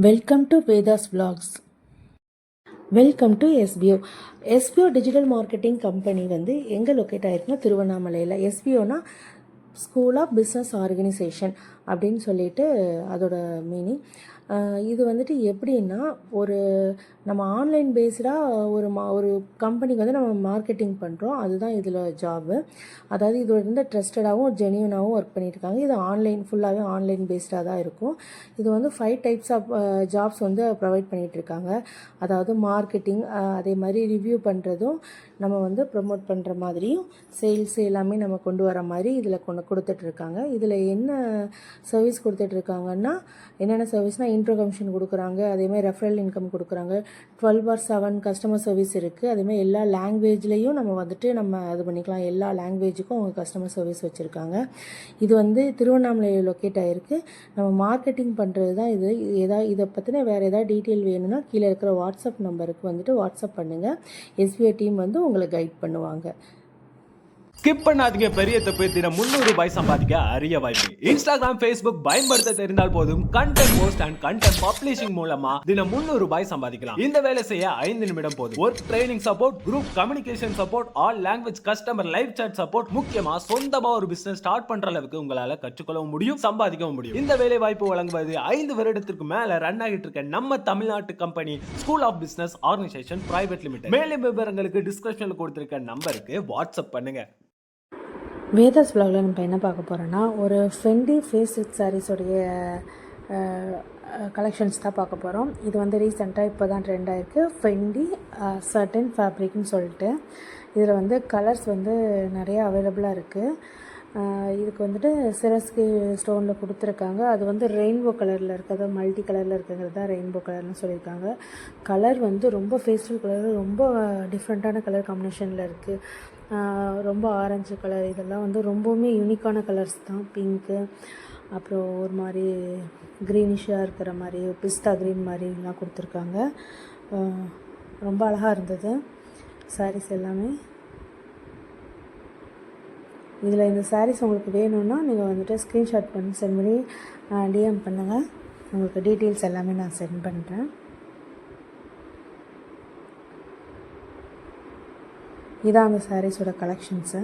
Welcome to Vedas vlogs. Welcome to SPO digital marketing company வந்து எங்கே locate ஆகிருக்குன்னா திருவண்ணாமலையில். எஸ்பிஓனா school of business organisation அப்படின்னு சொல்லிட்டு அதோட மீனிங். இது வந்துட்டு எப்படின்னா நம்ம ஆன்லைன் பேஸ்டாக ஒரு கம்பெனிக்கு வந்து நம்ம மார்க்கெட்டிங் பண்ணுறோம். அதுதான் இதில் ஜாபு. அதாவது இது வந்து ட்ரஸ்டடாகவும் ஜென்யூனாகவும் ஒர்க் பண்ணியிருக்காங்க. இது ஃபுல்லாகவே ஆன்லைன் பேஸ்டாக தான் இருக்கும். இது வந்து 5 டைப்ஸ் ஆஃப் ஜாப்ஸ் வந்து ப்ரொவைட் பண்ணிகிட்ருக்காங்க. அதாவது மார்க்கெட்டிங், அதே மாதிரி ரிவ்யூ பண்ணுறதும், நம்ம வந்து ப்ரொமோட் பண்ணுற மாதிரியும், சேல்ஸ் எல்லாமே நம்ம கொண்டு வர மாதிரி இதில் கொடுத்துட்ருக்காங்க. இதில் என்ன சர்வீஸ் கொடுத்துட்ருக்காங்கன்னா, என்னென்ன சர்வீஸ்னால் இன்ட்ரோ கமிஷன் கொடுக்குறாங்க, அதேமாதிரி ரெஃபரல் இன்கம் கொடுக்குறாங்க. 12/7 கஸ்டமர் சர்வீஸ் இருக்குது. அதேமாதிரி எல்லா லாங்குவேஜ்லேயும் நம்ம இது பண்ணிக்கலாம். எல்லா லாங்குவேஜுக்கும் அவங்க கஸ்டமர் சர்வீஸ் வச்சுருக்காங்க. இது வந்து திருவண்ணாமலையில் லொக்கேட் ஆகிருக்கு. நம்ம மார்க்கெட்டிங் பண்ணுறது தான் இது. இதை பற்றின வேறு ஏதாவது டீட்டெயில் வேணும்னா கீழே இருக்கிற வாட்ஸ்அப் நம்பருக்கு வந்துட்டு வாட்ஸ்அப் பண்ணுங்கள். எஸ்பிஐ டீம் வந்து உங்களை கைட் பண்ணுவாங்க. ஸ்கிப் பண்ணாதீங்க. பெரிய தப்பு. தினம் 300 ரூபாய் சம்பாதிக்க அரிய வாய்ப்பு. இன்ஸ்டாகிராம், ஃபேஸ்புக் பயன்படுத்த தெரிந்தால் போதும் content post and content publishing மூலமா தினம் 300 ரூபாய் சம்பாதிக்கலாம். இந்த வேலை செய்ய 5 நிமிடம் போதும். Work training support, group communication support, all language customer live chat support, முக்கியமா சொந்தமா ஒரு பிசினஸ் ஸ்டார்ட் பண்ற அளவுக்கு உங்களால கற்றுக்கொள்ளவும் முடியும், சம்பாதிக்கவும் முடியும். இந்த வேலை வாய்ப்பு வழங்குவது 5 வருடத்திற்கு மேல ரன் ஆகிட்டு இருக்க நம்ம தமிழ்நாட்டு company school of business organisation private limited. மேலும் விவரங்களுக்கு டிஸ்கிரிப்ஷன்ல கொடுத்திருக்க நம்பருக்கு வாட்ஸ்அப் பண்ணுங்க. வேதாஸ் vlogல நம்ம என்ன பார்க்க போகிறோன்னா, ஒரு ஃபெண்டி ஃபேஸ் சில்க் சாரீஸோடைய கலெக்ஷன்ஸ் தான் பார்க்க போகிறோம். இது வந்து ரீசெண்டாக இப்போ தான் ட்ரெண்ட் ஆகிருக்கு. ஃபெண்டி சர்டன் ஃபேப்ரிக்னு சொல்லிட்டு இதில் வந்து கலர்ஸ் வந்து நிறையா அவைலபிளாக இருக்குது. இதுக்கு வந்துட்டு சிரஸ்கி ஸ்டோனில் கொடுத்துருக்காங்க. அது வந்து ரெயின்போ கலரில் இருக்கிறது, மல்டி கலரில் இருக்கிறது தான் ரெயின்போ கலர்னு சொல்லியிருக்காங்க. கலர் வந்து ரொம்ப ஃபேஸ்டல் கலர், ரொம்ப டிஃப்ரெண்ட்டான கலர் காம்பினேஷனில் இருக்குது. ரொம்ப ஆரஞ்சு கலர், இதெல்லாம் வந்து ரொம்பவுமே யூனிக்கான கலர்ஸ் தான். பிங்க்கு, அப்புறம் ஒரு மாதிரி க்ரீனிஷாக இருக்கிற மாதிரி, பிஸ்தா க்ரீன் மாதிரிலாம் கொடுத்துருக்காங்க. ரொம்ப அழகாக இருந்தது சாரீஸ் எல்லாமே. இதில் இந்த சாரீஸ் உங்களுக்கு வேணும்னா நீங்கள் வந்துட்டு ஸ்க்ரீன்ஷாட் பண்ணி சென்ட் பண்ணி டிஎம் பண்ணுங்கள். உங்களுக்கு டீட்டெயில்ஸ் எல்லாமே நான் சென்ட் பண்ணுறேன். இதான் அந்த சாரீஸோட கலெக்ஷன்ஸு.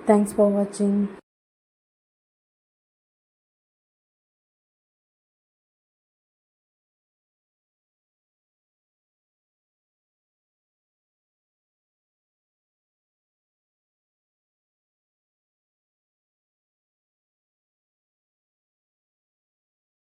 Thanks for watching.